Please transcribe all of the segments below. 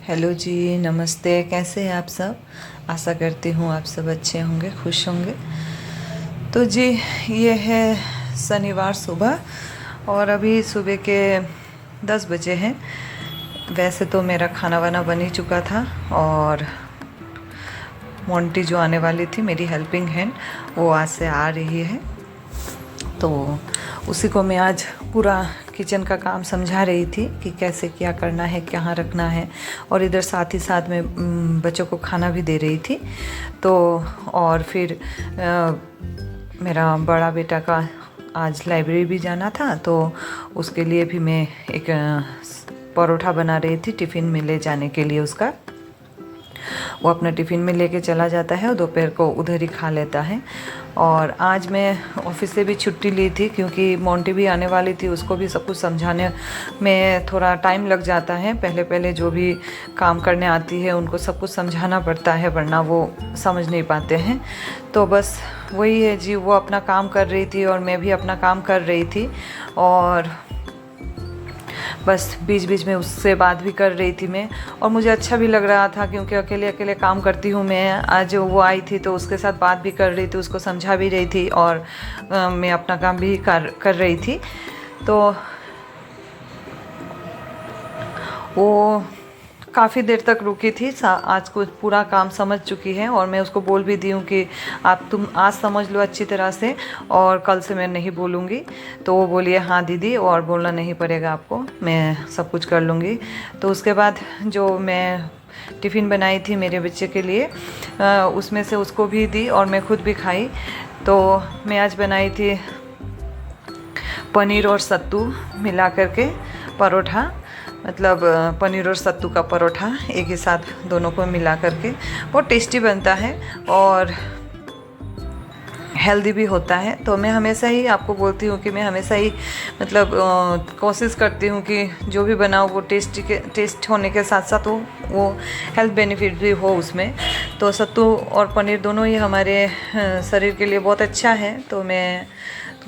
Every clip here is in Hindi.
हेलो जी, नमस्ते। कैसे हैं आप सब? आशा करती हूँ आप सब अच्छे होंगे, खुश होंगे। तो जी, ये है शनिवार सुबह और अभी सुबह के 10 बजे हैं। वैसे तो मेरा खाना वाना बन ही चुका था और मोंटी जो आने वाली थी, मेरी हेल्पिंग हैंड, वो आज से आ रही है। तो उसी को मैं आज पूरा किचन का काम समझा रही थी कि कैसे क्या करना है, कहाँ रखना है, और इधर साथ ही साथ में बच्चों को खाना भी दे रही थी। तो और फिर मेरा बड़ा बेटा का आज लाइब्रेरी भी जाना था, तो उसके लिए भी मैं एक परोठा बना रही थी टिफ़िन में ले जाने के लिए उसका। वो अपना टिफ़िन में लेके चला जाता है और दोपहर को उधर ही खा लेता है। और आज मैं ऑफिस से भी छुट्टी ली थी क्योंकि मोंटी भी आने वाली थी। उसको भी सब कुछ समझाने में थोड़ा टाइम लग जाता है। पहले पहले जो भी काम करने आती है उनको सब कुछ समझाना पड़ता है, वरना वो समझ नहीं पाते हैं। तो बस वही है जी, वो अपना काम कर रही थी और मैं भी अपना काम कर रही थी, और बस बीच बीच में उससे बात भी कर रही थी मैं। और मुझे अच्छा भी लग रहा था क्योंकि अकेले अकेले काम करती हूँ मैं। आज वो आई थी तो उसके साथ बात भी कर रही थी, उसको समझा भी रही थी, और मैं अपना काम भी कर रही थी। तो वो काफ़ी देर तक रुकी थी। आज को पूरा काम समझ चुकी है और मैं उसको बोल भी दी हूँ कि तुम आज समझ लो अच्छी तरह से, और कल से मैं नहीं बोलूँगी। तो वो बोली हाँ दीदी, और बोलना नहीं पड़ेगा आपको, मैं सब कुछ कर लूँगी। तो उसके बाद जो मैं टिफ़िन बनाई थी मेरे बच्चे के लिए, उसमें से उसको भी दी और मैं खुद भी खाई। तो मैं आज बनाई थी पनीर और सत्तू मिला करके परोठा, मतलब पनीर और सत्तू का परोठा एक ही साथ दोनों को मिला करके। बहुत टेस्टी बनता है और हेल्दी भी होता है। तो मैं हमेशा ही आपको बोलती हूँ कि मैं हमेशा ही मतलब कोशिश करती हूँ कि जो भी बनाओ वो टेस्ट होने के साथ साथ वो हेल्थ बेनिफिट भी हो उसमें। तो सत्तू और पनीर दोनों ही हमारे शरीर के लिए बहुत अच्छा है। तो मैं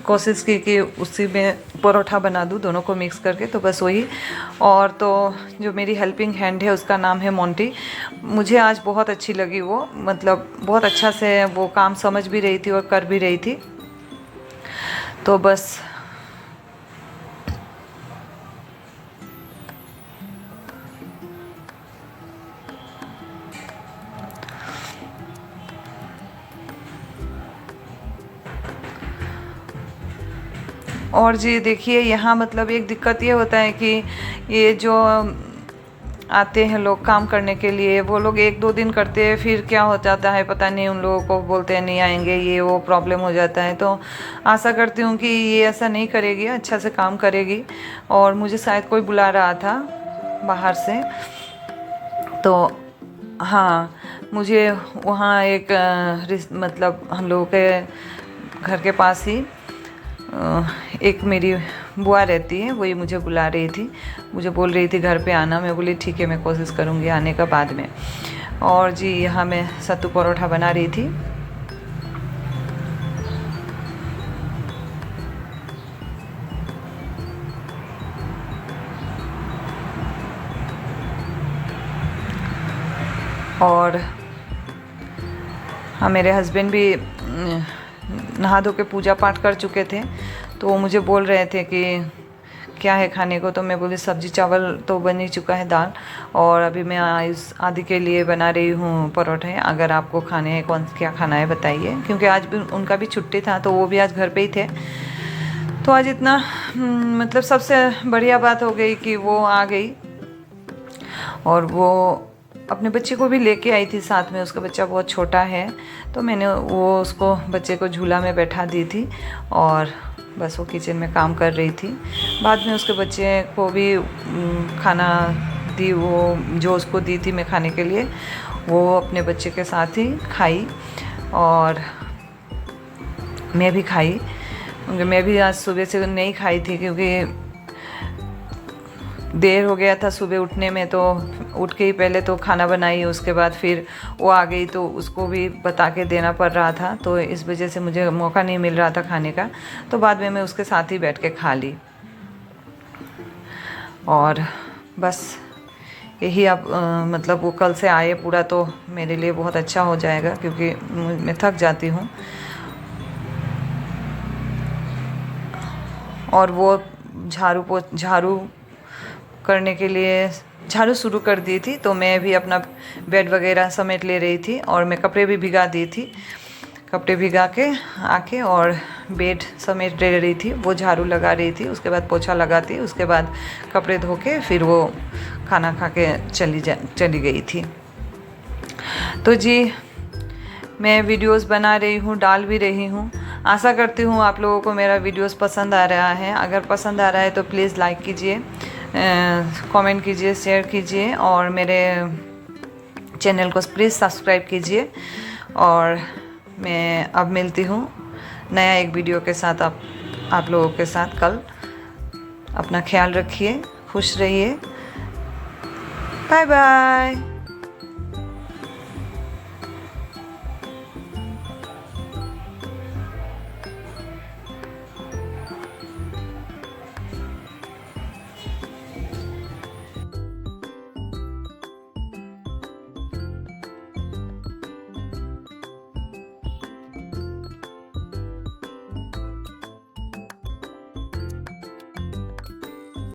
कोशिश की कि उसी में परोठा बना दूँ दोनों को मिक्स करके। तो बस वही। और तो जो मेरी हेल्पिंग हैंड है उसका नाम है मोंटी। मुझे आज बहुत अच्छी लगी वो, मतलब बहुत अच्छा से वो काम समझ भी रही थी और कर भी रही थी। तो बस और जी देखिए, यहाँ मतलब एक दिक्कत ये होता है कि ये जो आते हैं लोग काम करने के लिए, वो लोग 1-2 दिन करते हैं, फिर क्या हो जाता है पता नहीं, उन लोगों को बोलते हैं नहीं आएंगे, ये वो प्रॉब्लम हो जाता है। तो आशा करती हूँ कि ये ऐसा नहीं करेगी, अच्छा से काम करेगी। और मुझे शायद कोई बुला रहा था बाहर से, तो हाँ, मुझे वहाँ एक मतलब हम लोगों के घर के पास ही एक मेरी बुआ रहती है, वही मुझे बुला रही थी। मुझे बोल रही थी घर पे आना। मैं बोली ठीक है, मैं कोशिश करूँगी आने का बाद में। और जी यहाँ मैं सत्तू परोठा बना रही थी। और हाँ, मेरे हस्बैंड भी नहा धो के पूजा पाठ कर चुके थे, तो वो मुझे बोल रहे थे कि क्या है खाने को। तो मैं बोली सब्जी चावल तो बन ही चुका है, दाल, और अभी मैं इस आदि के लिए बना रही हूँ परोठे। अगर आपको खाने हैं, कौन क्या खाना है बताइए, क्योंकि आज भी उनका भी छुट्टी था, तो वो भी आज घर पे ही थे। तो आज इतना मतलब सबसे बढ़िया बात हो गई कि वो आ गई और वो अपने बच्चे को भी लेके आई थी साथ में। उसका बच्चा बहुत छोटा है, तो मैंने वो उसको बच्चे को झूला में बैठा दी थी और बस वो किचन में काम कर रही थी। बाद में उसके बच्चे को भी खाना दी, वो जो उसको दी थी मैं खाने के लिए, वो अपने बच्चे के साथ ही खाई और मैं भी खाई। क्योंकि मैं भी आज सुबह से नहीं खाई थी क्योंकि देर हो गया था सुबह उठने में। तो उठ के ही पहले तो खाना बनाई, उसके बाद फिर वो आ गई तो उसको भी बता के देना पड़ रहा था, तो इस वजह से मुझे मौका नहीं मिल रहा था खाने का। तो बाद में मैं उसके साथ ही बैठ के खा ली। और बस यही अब मतलब वो कल से आए पूरा तो मेरे लिए बहुत अच्छा हो जाएगा, क्योंकि मैं थक जाती हूँ। और वो झाड़ू करने के लिए झाड़ू शुरू कर दी थी, तो मैं भी अपना बेड वगैरह समेट ले रही थी और मैं कपड़े भी भिगा दी थी। कपड़े भिगा के आके और बेड समेट ले रही थी, वो झाड़ू लगा रही थी, उसके बाद पोछा लगाती, उसके बाद कपड़े धो के फिर वो खाना खा के चली गई थी। तो जी मैं वीडियोस बना रही हूँ, डाल भी रही हूँ। आशा करती हूँ आप लोगों को मेरा वीडियोस पसंद आ रहा है। अगर पसंद आ रहा है तो प्लीज़ लाइक कीजिए, कमेंट कीजिए, शेयर कीजिए और मेरे चैनल को प्लीज़ सब्सक्राइब कीजिए। और मैं अब मिलती हूँ नया एक वीडियो के साथ आप लोगों के साथ कल। अपना ख्याल रखिए, खुश रहिए, बाय बाय।